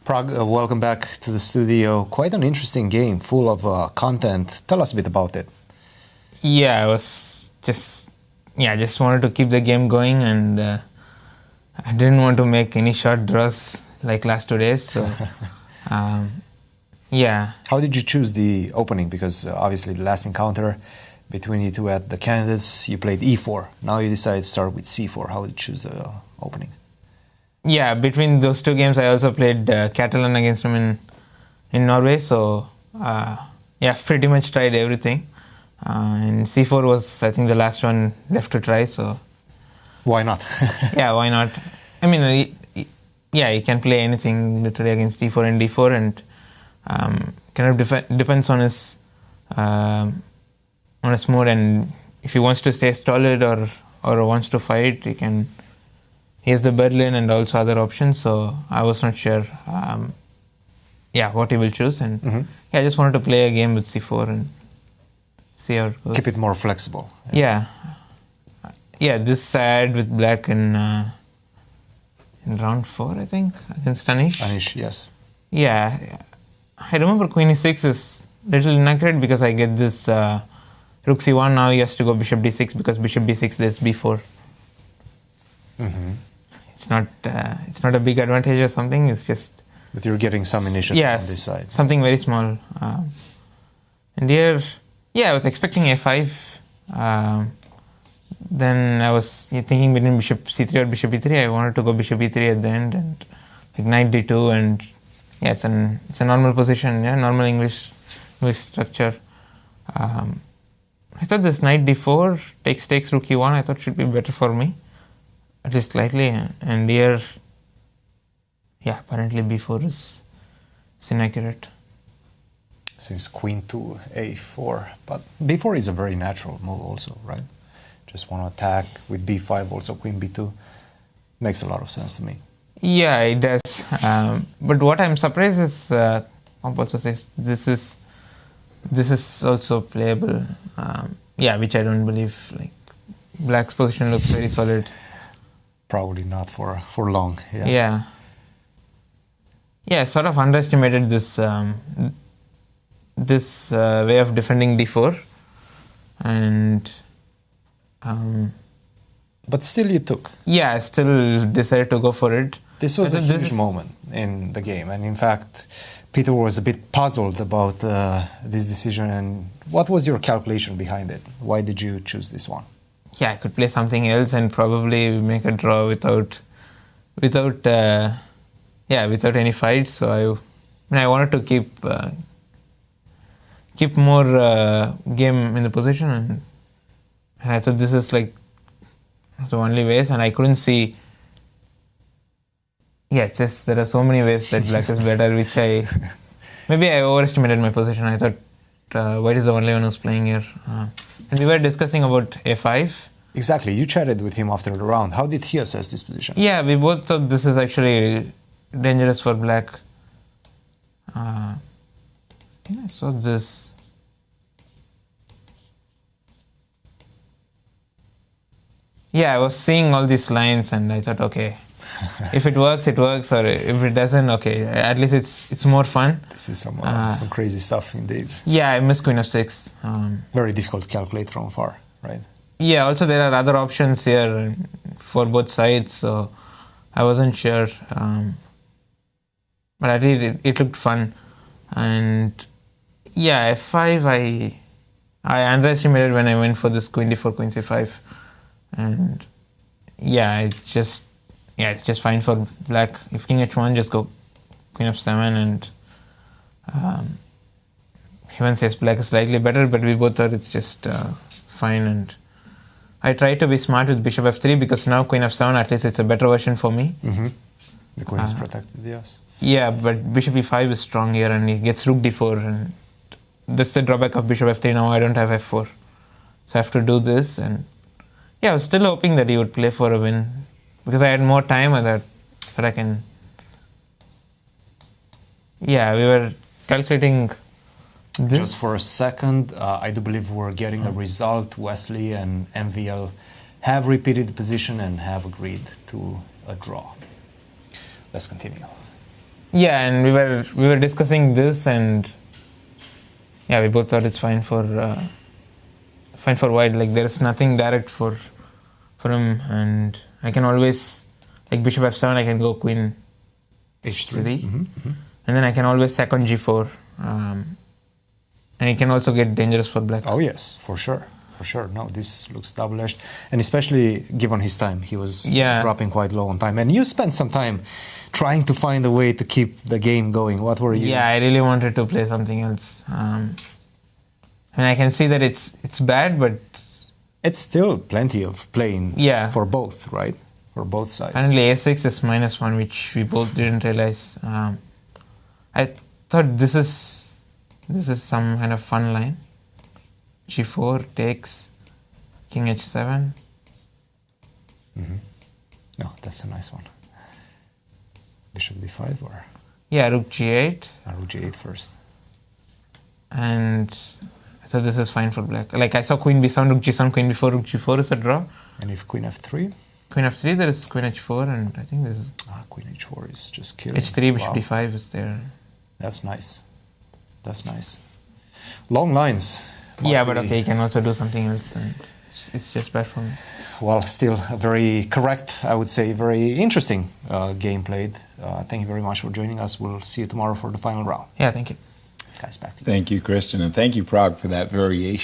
Pragg, welcome back to the studio. Quite an interesting game, full of content. Tell us a bit about it. Yeah, I was just wanted to keep the game going, and I didn't want to make any short draws like last 2 days. So, yeah. How did you choose the opening? Because obviously the last encounter between you two at the candidates, you played e4. Now you decided to start with c4. How did you choose the opening? Yeah, between those two games, I also played Catalan against him in Norway. So, yeah, pretty much tried everything. And c4 was, I think, the last one left to try. So, why not? Yeah, why not? I mean, yeah, you can play anything literally against d4 and d4, and kind of depends on his mood. And if he wants to stay stolid or wants to fight, he can. He has the Berlin and also other options, so I was not sure what he will choose. And yeah, I just wanted to play a game with c4 and see how it goes. Keep it more flexible. Yeah. This I had with black in round 4, I think, against Anish. Anish, yes. Yeah. I remember queen e6 is little inaccurate because I get this rook c1, now he has to go bishop d6 because bishop b6 there's b4. It's not a big advantage or something. It's just. But you're getting some initiative on this side. Something very small. And here, I was expecting a5. Then I was thinking between bishop c3 or bishop e3. I wanted to go bishop e3 at the end, and like knight d2, and yeah, it's a normal position. Yeah, normal English structure. I thought this knight d4 takes rook e1. I thought should be better for me. At least slightly, and here, apparently b4 is inaccurate. Seems queen to a4, but b4 is a very natural move also, right? Just want to attack with b5, also queen b2. Makes a lot of sense to me. Yeah, it does. But what I'm surprised is, Comp also says this is also playable. Which I don't believe. Like, black's position looks very solid. Probably not for long. Yeah, sort of underestimated this way of defending d4, and but still you took. Yeah, I still decided to go for it. This was a huge moment in the game, and in fact, Peter was a bit puzzled about this decision. And what was your calculation behind it? Why did you choose this one? Yeah, I could play something else and probably make a draw without any fights. So I wanted to keep more game in the position, and I thought this is like the only ways, and I couldn't see. Yeah, it's just there are so many ways that black is better, which maybe I overestimated my position. I thought white is the only one who's playing here. And we were discussing about a5. Exactly. You chatted with him after the round. How did he assess this position? Yeah, we both thought this is actually dangerous for black. I saw this. Yeah, I was seeing all these lines and I thought, okay, if it works, it works, or if it doesn't, okay, at least it's more fun. This is some crazy stuff indeed. Yeah, I missed queen f6. Very difficult to calculate from afar, right? Yeah, also there are other options here for both sides, so I wasn't sure. But I did, it looked fun. And yeah, f5, I underestimated when I went for this queen d4, queen c5. And yeah, it's just fine for black. If king h1, just go queen f7, and even says black is slightly better, but we both thought it's just fine. And I tried to be smart with bishop f3 because now queen f7, at least it's a better version for me. The queen is protected, yes. Yeah, but bishop e5 is strong here, and he gets rook d4, and that's the drawback of bishop f3. Now I don't have f4, so I have to do this. And yeah, I was still hoping that he would play for a win because I had more time and that I can. Yeah, we were calculating this. Just for a second, I do believe we're getting a result. Wesley and MVL have repeated the position and have agreed to a draw. Let's continue. Yeah, and we were discussing this, and yeah, we both thought it's fine for white. Like there's nothing direct for him, and I can always like bishop f7. I can go queen h3, and then I can always sack on g4, and it can also get dangerous for black. Oh yes, for sure. For sure. No, this looks double-edged. And especially given his time, he was dropping quite low on time. And you spent some time trying to find a way to keep the game going. What were you? Yeah, I really wanted to play something else. And I can see that it's bad, but... It's still plenty of playing for both, right? For both sides. Apparently a6 is -1, which we both didn't realize. I thought this is some kind of fun line. G4 takes king h7. No, that's a nice one. Bishop d5 or? Yeah, rook g8. Rook g8 first. And I thought this is fine for black. Like I saw queen b7, rook g7, queen b4, rook g4 is a draw. And if queen f3? Queen f3, there is queen h4, and I think this is... queen h4 is just killing. h3, bishop d5 is there. That's nice. That's nice. Long lines. Yeah, but okay, you can also do something else, and it's just bad for me. Well, still a very correct, I would say, very interesting game played. Thank you very much for joining us. We'll see you tomorrow for the final round. Yeah, thank you. Guys, back to you. Thank you, Cristian, and thank you, Pragg, for that variation.